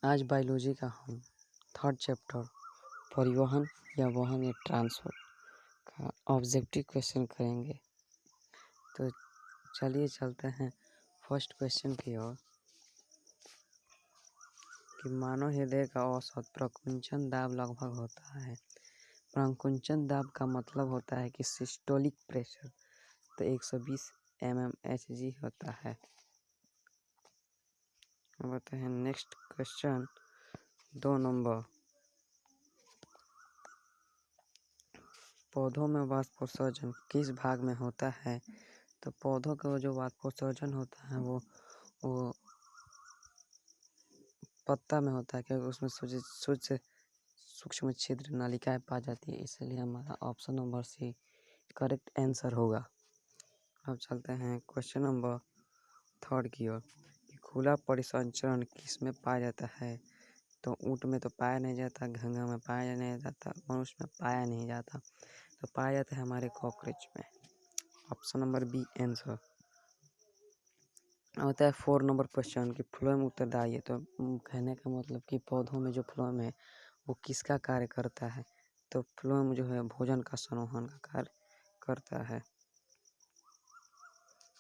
आज बायोलॉजी का हम थर्ड चैप्टर परिवहन या वहन या ट्रांसपोर्ट का ऑब्जेक्टिव क्वेश्चन करेंगे। तो चलिए चलते हैं फर्स्ट क्वेश्चन की ओर कि मानव हृदय का औसत प्रकुंचन दाब लगभग होता है। प्रकुंचन दाब का मतलब होता है कि सिस्टोलिक प्रेशर तो 120 mmHg होता है। बताते हैं नेक्स्ट क्वेश्चन 2 नंबर। पौधों में वाष्पोत्सर्जन किस भाग में होता है? तो पौधों का जो वाष्पोत्सर्जन होता है वो पत्ता में होता है, क्योंकि उसमें सूक्ष्म सूक्ष्म छिद्र नलिकाएं पाई जाती है, इसलिए हमारा option number C correct answer होगा। अब चलते हैं क्वेश्चन नंबर 3 की ओर। खुला परिसंचरण किस में पाया जाता है? तो ऊँट में तो पाया नहीं जाता, घंघा में पाया नहीं जाता, मनुष्य में पाया नहीं जाता, तो पाया जाता है हमारे कॉकरोच में। ऑप्शन नंबर बी आंसर होता है। 4 नंबर क्वेश्चन कि फ्लोएम उत्तरदायी है। तो कहने का मतलब कि पौधों में जो फ्लोएम है वो किसका कार्य करता है? तो फ्लोएम जो है भोजन का संवहन का कार्य करता है।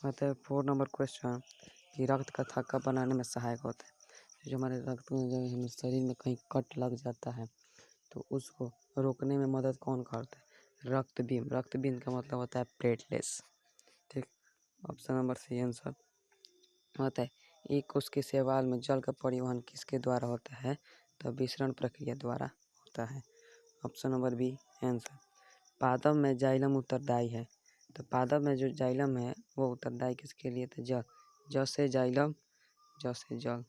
होता है 4 नंबर क्वेश्चन कि रक्त का थक्का बनाने में सहायक होता है। जो हमारे रक्त में जो शरीर में कहीं कट लग जाता है तो उसको रोकने में मदद कौन करता है? रक्तबीम। रक्तबीम का मतलब होता है प्लेटलेट्स। ठीक, ऑप्शन नंबर सी आंसर होता है। एक कोश के शैवाल में जल का परिवहन किसके द्वारा होता है? तो विसरण प्रक्रिया द्वारा होता है। Option number B answer. पादप में जाइलम उत्तरदायी है। तो पादप में जो जाइलम है वो उत्तरदायी किसके लिए? तो जल। ज से जाइलम, ज से जल।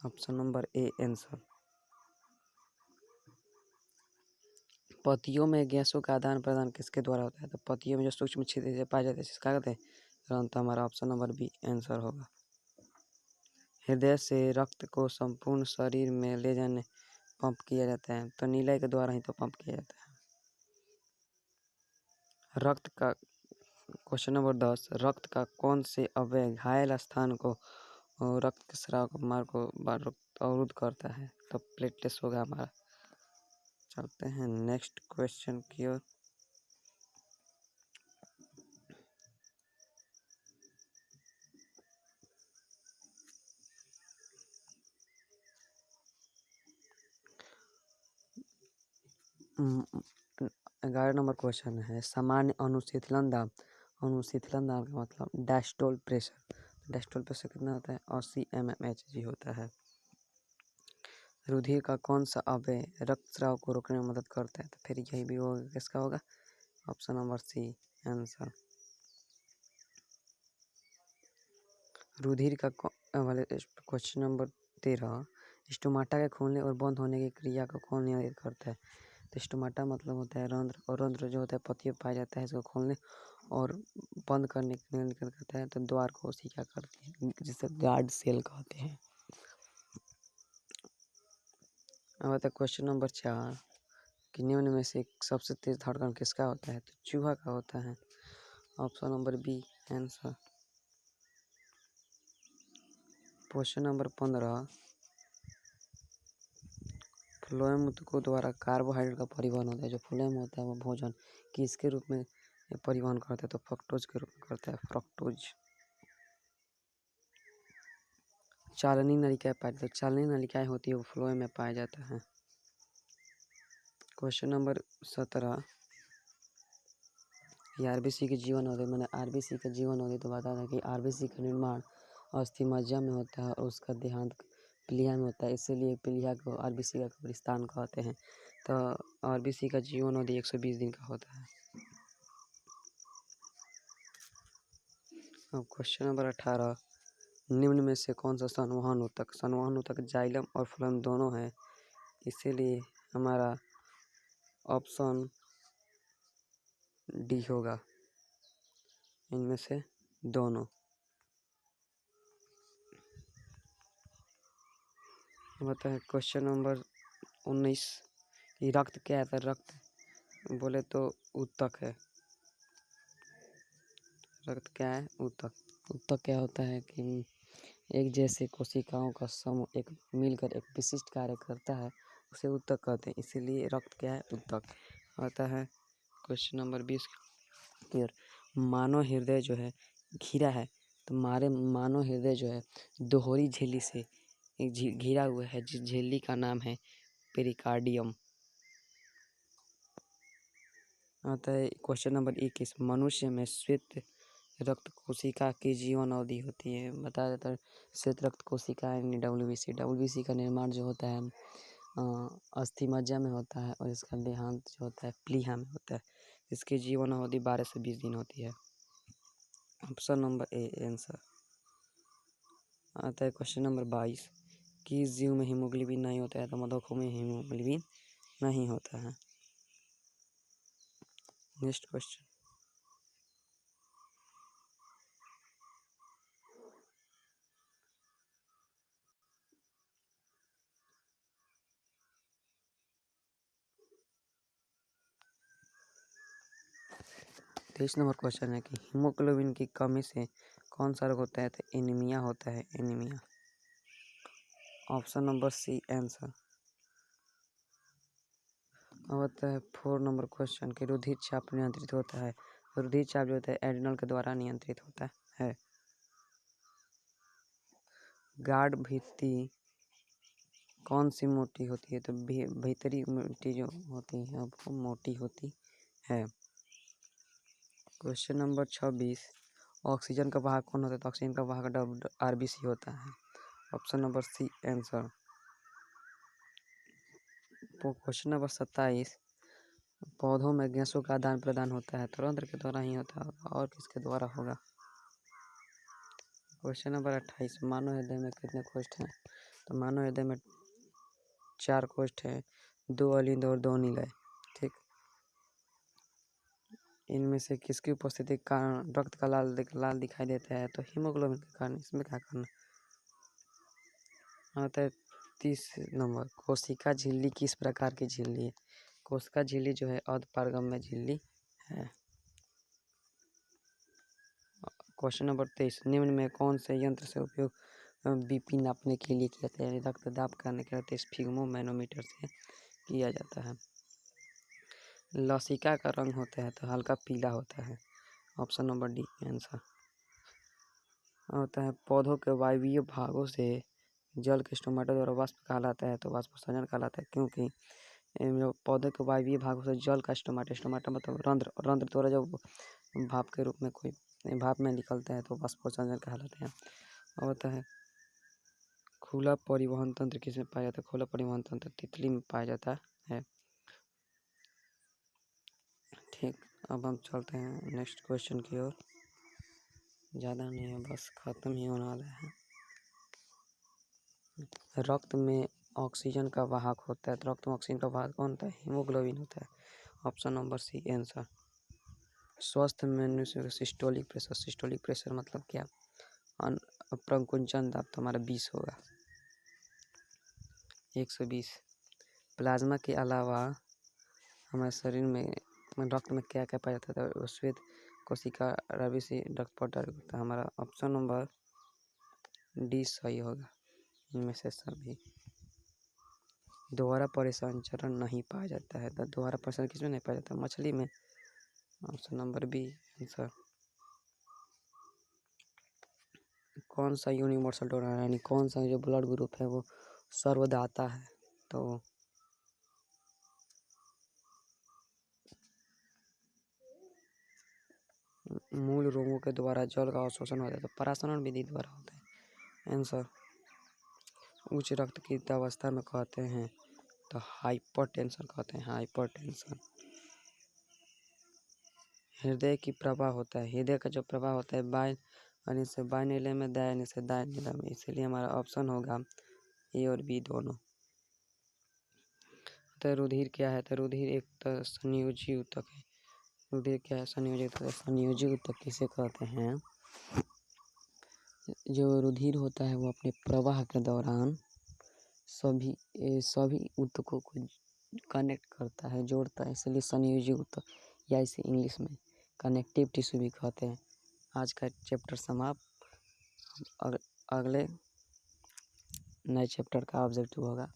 Option number A answer. पत्तियों में गैसों का आदान प्रदान किसके द्वारा होता है? तो पत्तियों में जो सूक्ष्म छिद्र पाए जाते हैं इसका कहते हैं, तो हमारा ऑप्शन नंबर बी आंसर होगा। हृदय से रक्त को संपूर्ण शरीर में ले जाने पंप किया जाता है, तो नीले के द्वारा ही तो पंप किया जाता है। रक्त का क्वेश्चन नंबर 10। रक्त का कौन से अवयव घायल स्थान को रक्त के स्राव को मार्ग को अवरुद्ध करता है? तो प्लेटलेट्स होगा हमारा। चलते हैं नेक्स्ट क्वेश्चन की ओर। ग्यारह नंबर क्वेश्चन है सामान्य अनुशीतलन दाब। अनुशीतलन दाब का मतलब डायस्टोल प्रेशर। डायस्टोल प्रेशर कितना होता है? 80 mmHg होता है। रुधिर का कौन सा अवयव रक्तस्राव को रोकने में मदद करता है? तो फिर यही भी होगा, किसका होगा? Option number C answer. रुधिर का वाले क्वेश्चन नंबर 13। स्टोमाटा के खोलने और बंद होने की क्रिया को कौन नियंत्रित करता है? तो स्टोमाटा मतलब होता है रंध्र, और रंध्र जो होता है पत्तियों पाया जाता है, इसको खोलने और बंद करने के नियंत्रित करता है। तो द्वार कोशिका करती है, जिसे गार्ड सेल कहते हैं। अब आता है क्वेश्चन नंबर 4 कि निम्न में से सबसे तेज धड़कन किसका होता है? तो चूहा का होता है। Option number B answer. Question number 15 phloem ऊतकों द्वारा कार्बोहाइड्रेट का परिवहन होता है। जो फ्लोएम होता है वो भोजन किसके रूप में परिवहन करता है? तो फ्रक्टोज के रूप में करता है, फ्रक्टोज। चालनी नलिकाएं पाई जाती है। चालनी नलिकाएं होती है वो फ्लोएम में पाया जाता है। क्वेश्चन नंबर 17 आरबीसी की जीवन अवधि। मैंने आरबीसी का जीवन अवधि तो बता था कि आरबीसी का निर्माण अस्थि मज्जा में होता है और उसका देहांत प्लीहा में होता है, इसीलिए प्लीहा को आरबीसी का कब्रिस्तान कहते हैं। तो आरबीसी का जीवन अवधि 120 दिन का होता है। अब क्वेश्चन नंबर 18 निम्न में से कौन सा संवहन ऊतक? संवहन ऊतक जाइलम और फ्लोएम दोनों है, इसीलिए हमारा ऑप्शन डी होगा, इनमें से दोनों। होता है क्वेश्चन नंबर 19 कि रक्त क्या है? तो रक्त बोले तो ऊतक है। रक्त क्या है? ऊतक। ऊतक क्या होता है कि एक जैसे कोशिकाओं का समूह एक मिलकर एक विशिष्ट कार्य करता है, उसे ऊतक कहते हैं। इसीलिए रक्त क्या है? ऊतक। आता है क्वेश्चन नंबर 20 क्लियर। मानव हृदय जो है घिरा है, तो मानव हृदय जो है दोहरी झिल्ली से घिरा हुआ है, जिस झिल्ली का नाम है पेरिकार्डियम। आता है क्वेश्चन नंबर 21। मनुष्य में श्वेत रक्त कोशिका की जीवन अवधि होती है। बताया जाता है श्वेत रक्त कोशिका यानी डब्ल्यूबीसी का निर्माण जो होता है अस्थि मज्जा में होता है, और इसका देहांत जो होता है प्लीहा में होता है। इसकी जीवन अवधि 12 से 20 दिन होती है। Option number A answer. आता है क्वेश्चन नंबर 22। किस जीव में हीमोग्लोबिन नहीं होता है? तो मधुमक्खी में हीमोग्लोबिन नहीं होता है। Next question. तेईस नंबर क्वेश्चन है कि हीमोग्लोबिन की कमी से कौन सा रोग होता है? तो एनीमिया होता है, anaemia. Option number C answer. अब आता है 4 नंबर क्वेश्चन कि रुधिर चाप नियंत्रित होता है। रुधिर चाप जो होता है एड्रिनल के द्वारा नियंत्रित होता है। गाढ़ भित्ति कौन सी मोटी होती है? तो भीतरी मिट्टी जो होती है वो मोटी होती है। Question number 26। ऑक्सीजन का वाहक कौन होता है? तो ऑक्सीजन का वाहक आरबीसी होता है। Option number C answer. Question number 27। पौधों में गैसों का आदान प्रदान होता है, तो रंध्र के द्वारा ही होता होगा, और किसके द्वारा होगा? Question number 28। मानव हृदय में कितने कोष्ठ हैं? तो मानव हृदय में 4 कोष्ठ हैं, 2 अलिंद और 2 निलय। ठीक। इनमें से किसकी उपस्थिति के कारण रक्त का लाल दिखाई देता है? तो हीमोग्लोबिन के कारण। इसमें क्या करना? आता है 30 नंबर। कोशिका झिल्ली किस प्रकार की झिल्ली है? कोशिका झिल्ली जो है अर्धपारगम्य झिल्ली है। Question number 23। निम्न में कौन से यंत्र से उपयोग बीपी नापने के लिए किया जाता है? रक्तदाब करने के लिए स्फिग्मोमैनोमीटर से किया जाता है। लसिका का रंग होता है तो हल्का पीला होता है। Option number D answer. होता है पौधों के वायवीय भागों से जल के स्टोमेटा द्वारा वाष्प कहलाता है, तो वाष्पोत्सर्जन कहलाता है, क्योंकि जो पौधे के वायवीय भागों से जल का स्टोमेटा मतलब रंध्र द्वारा जब भाप के रूप में कोई भाप में निकलता है तो वाष्पोत्सर्जन कहलाता है। और होता है खुला परिवहन तंत्र किसमें पाया जाता है? खुला परिवहन तंत्र तितली में पाया जाता है। ठीक। अब हम चलते हैं नेक्स्ट क्वेश्चन की ओर। ज़्यादा नहीं है, बस ख़त्म ही होने वाला है। रक्त में ऑक्सीजन का वाहक होता है, तो रक्त में ऑक्सीजन का वाहक कौन होता है? हीमोग्लोबिन होता है। Option number C answer. स्वस्थ मनुष्य सिस्टोलिक प्रेशर मतलब क्या? प्रकुंचन दाब तो हमारा 20 होगा, 120। प्लाज्मा के अलावा हमारे शरीर में रक्त में क्या क्या पाया जाता है? तो श्वेत कोशिका रवि से रक्त पट होता है हमारा। ऑप्शन नंबर डी सही होगा, इनमें से सभी। दोबारा परिसंचरण नहीं पाया जाता है, तो दोबारा परिसंचरण किसमें नहीं पाया जाता? मछली में। Option number B answer. कौन सा यूनिवर्सल डोनर यानी कौन सा जो ब्लड ग्रुप है वो सर्वदाता है? तो मूल रोगों के द्वारा जल का अवशोषण होता है, तो परासरण विधि द्वारा होता है। आंसर। उच्च रक्तचाप अवस्था में कहते हैं तो हाइपरटेंशन कहते हैं, हाइपरटेंशन। हृदय की प्रवाह होता है, हृदय का जो प्रवाह होता है बाएं यानी से बाएं नीले में, दाएं यानी से दाएं नीले में, इसीलिए हमारा ऑप्शन होगा ए और बी दोनों। तो रुधिर क्या है? तो रुधिर एक तो संयोजी ऊतक है। रुधिर क्या है? संयोजी ऊतक। संयोजी ऊतक किसे कहते हैं? जो रुधिर होता है वो अपने प्रवाह के दौरान सभी ऊतकों को कनेक्ट करता है, जोड़ता है, इसलिए संयोजी ऊतक, या इसे इंग्लिश में कनेक्टिव टिश्यू भी कहते हैं। आज का चैप्टर समाप्त। और अगले नए चैप्टर का ऑब्जेक्टिव होगा